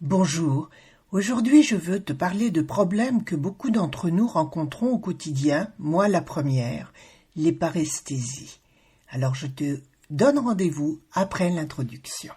Bonjour, aujourd'hui je veux te parler de problèmes que beaucoup d'entre nous rencontrons au quotidien, moi la première, les paresthésies. Alors je te donne rendez-vous après l'introduction.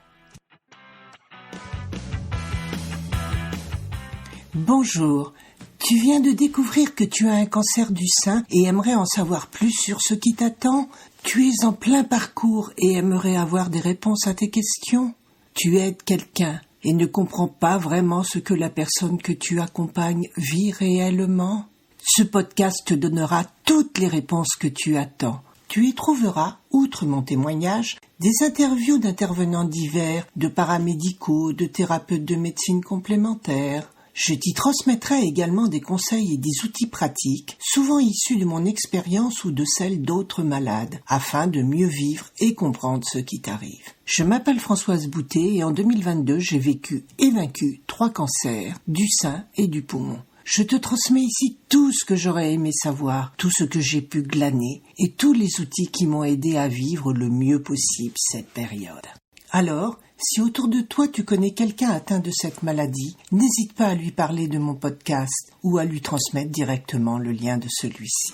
Bonjour, tu viens de découvrir que tu as un cancer du sein et aimerais en savoir plus sur ce qui t'attend? Tu es en plein parcours et aimerais avoir des réponses à tes questions? Tu aides quelqu'un et ne comprends pas vraiment ce que la personne que tu accompagnes vit réellement? Ce podcast te donnera toutes les réponses que tu attends. Tu y trouveras, outre mon témoignage, des interviews d'intervenants divers, de paramédicaux, de thérapeutes de médecine complémentaire. Je t'y transmettrai également des conseils et des outils pratiques, souvent issus de mon expérience ou de celle d'autres malades, afin de mieux vivre et comprendre ce qui t'arrive. Je m'appelle Françoise Boutet et en 2022, j'ai vécu et vaincu 3 cancers, du sein et du poumon. Je te transmets ici tout ce que j'aurais aimé savoir, tout ce que j'ai pu glaner et tous les outils qui m'ont aidé à vivre le mieux possible cette période. Alors, si autour de toi tu connais quelqu'un atteint de cette maladie, n'hésite pas à lui parler de mon podcast ou à lui transmettre directement le lien de celui-ci.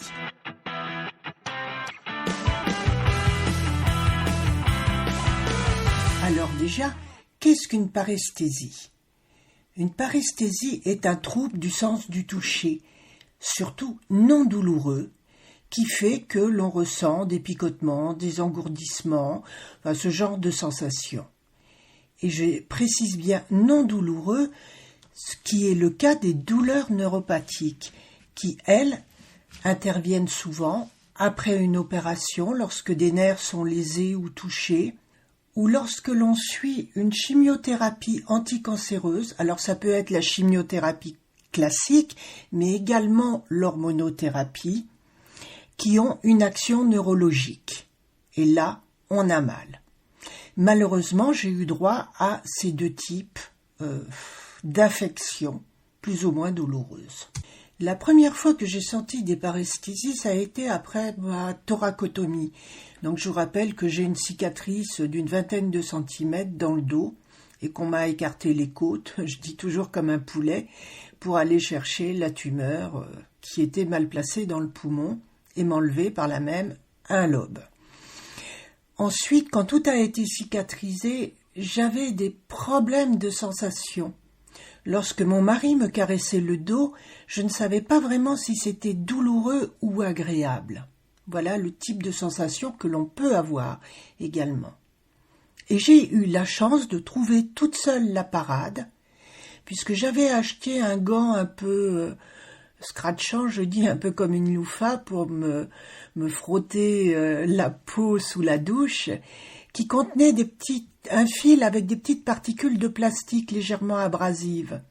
Alors déjà, qu'est-ce qu'une paresthésie? Une paresthésie est un trouble du sens du toucher, surtout non douloureux, qui fait que l'on ressent des picotements, des engourdissements, ce genre de sensations. Et je précise bien non douloureux, ce qui est le cas des douleurs neuropathiques, qui, elles, interviennent souvent après une opération, lorsque des nerfs sont lésés ou touchés, ou lorsque l'on suit une chimiothérapie anticancéreuse. Alors ça peut être la chimiothérapie classique, mais également l'hormonothérapie, qui ont une action neurologique. Et là, on a mal. Malheureusement, j'ai eu droit à ces 2 types d'affections, plus ou moins douloureuses. La première fois que j'ai senti des paresthésies, ça a été après ma thoracotomie. Donc je vous rappelle que j'ai une cicatrice d'une 20aine de centimètres dans le dos et qu'on m'a écarté les côtes, je dis toujours comme un poulet, pour aller chercher la tumeur qui était mal placée dans le poumon et m'enlever par là même un lobe. Ensuite, quand tout a été cicatrisé, j'avais des problèmes de sensation. Lorsque mon mari me caressait le dos, je ne savais pas vraiment si c'était douloureux ou agréable. Voilà le type de sensation que l'on peut avoir également. Et j'ai eu la chance de trouver toute seule la parade, puisque j'avais acheté un gant un peu scratchant, je dis un peu comme une loofah, pour me frotter la peau sous la douche, qui contenait un fil avec des petites particules de plastique légèrement abrasives.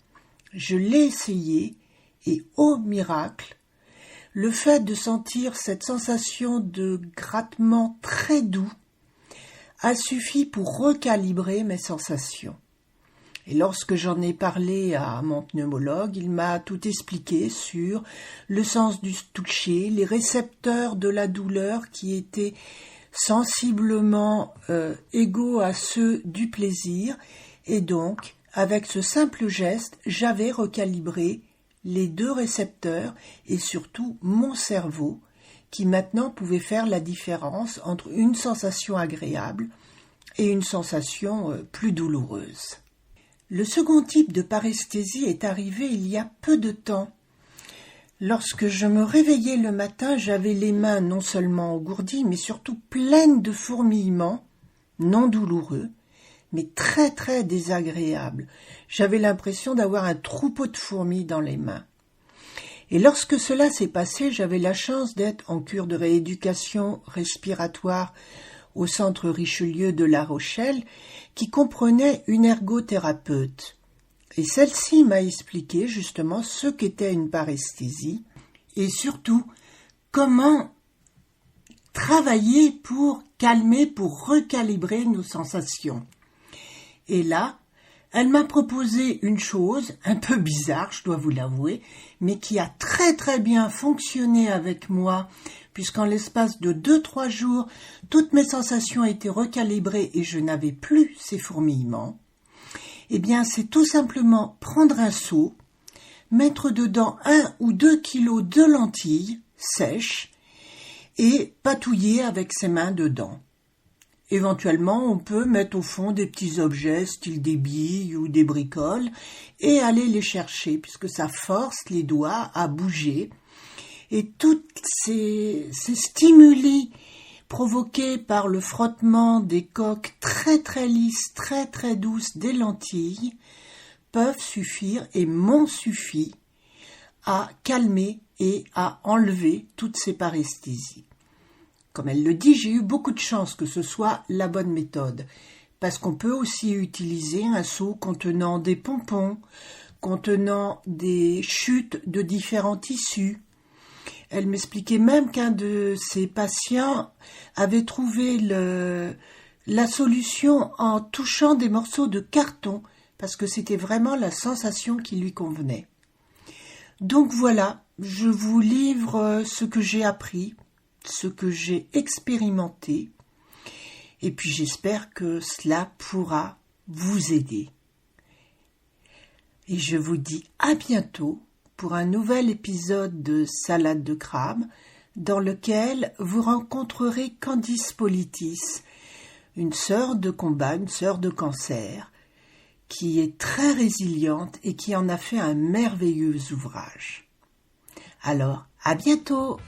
Je l'ai essayé et, ô miracle, le fait de sentir cette sensation de grattement très doux a suffi pour recalibrer mes sensations. Et lorsque j'en ai parlé à mon pneumologue, il m'a tout expliqué sur le sens du toucher, les récepteurs de la douleur qui étaient sensiblement égaux à ceux du plaisir, et donc, avec ce simple geste, j'avais recalibré les 2 récepteurs et surtout mon cerveau, qui maintenant pouvait faire la différence entre une sensation agréable et une sensation plus douloureuse. Le second type de paresthésie est arrivé il y a peu de temps. Lorsque je me réveillais le matin, j'avais les mains non seulement engourdies, mais surtout pleines de fourmillements, non douloureux, mais très très désagréables. J'avais l'impression d'avoir un troupeau de fourmis dans les mains. Et lorsque cela s'est passé, j'avais la chance d'être en cure de rééducation respiratoire au centre Richelieu de La Rochelle, qui comprenait une ergothérapeute. Et celle-ci m'a expliqué justement ce qu'était une paresthésie et surtout comment travailler pour calmer, pour recalibrer nos sensations. Et là, elle m'a proposé une chose un peu bizarre, je dois vous l'avouer, mais qui a très très bien fonctionné avec moi, puisqu'en l'espace de 2-3 jours, toutes mes sensations étaient recalibrées et je n'avais plus ces fourmillements. Eh bien, c'est tout simplement prendre un seau, mettre dedans 1 ou 2 kilos de lentilles sèches et patouiller avec ses mains dedans. Éventuellement, on peut mettre au fond des petits objets, style des billes ou des bricoles, et aller les chercher, puisque ça force les doigts à bouger. Et tous ces stimuli provoqués par le frottement des coques très très lisses, très très douces des lentilles, peuvent suffire et m'ont suffi à calmer et à enlever toutes ces paresthésies. Comme elle le dit, j'ai eu beaucoup de chance que ce soit la bonne méthode, parce qu'on peut aussi utiliser un seau contenant des pompons, contenant des chutes de différents tissus. Elle m'expliquait même qu'un de ses patients avait trouvé la solution en touchant des morceaux de carton, parce que c'était vraiment la sensation qui lui convenait. Donc voilà, je vous livre ce que j'ai appris, ce que j'ai expérimenté, et puis j'espère que cela pourra vous aider. Et je vous dis à bientôt pour un nouvel épisode de Salade de crabe, dans lequel vous rencontrerez Candice Politis, une sœur de combat, une sœur de cancer, qui est très résiliente et qui en a fait un merveilleux ouvrage. Alors, à bientôt!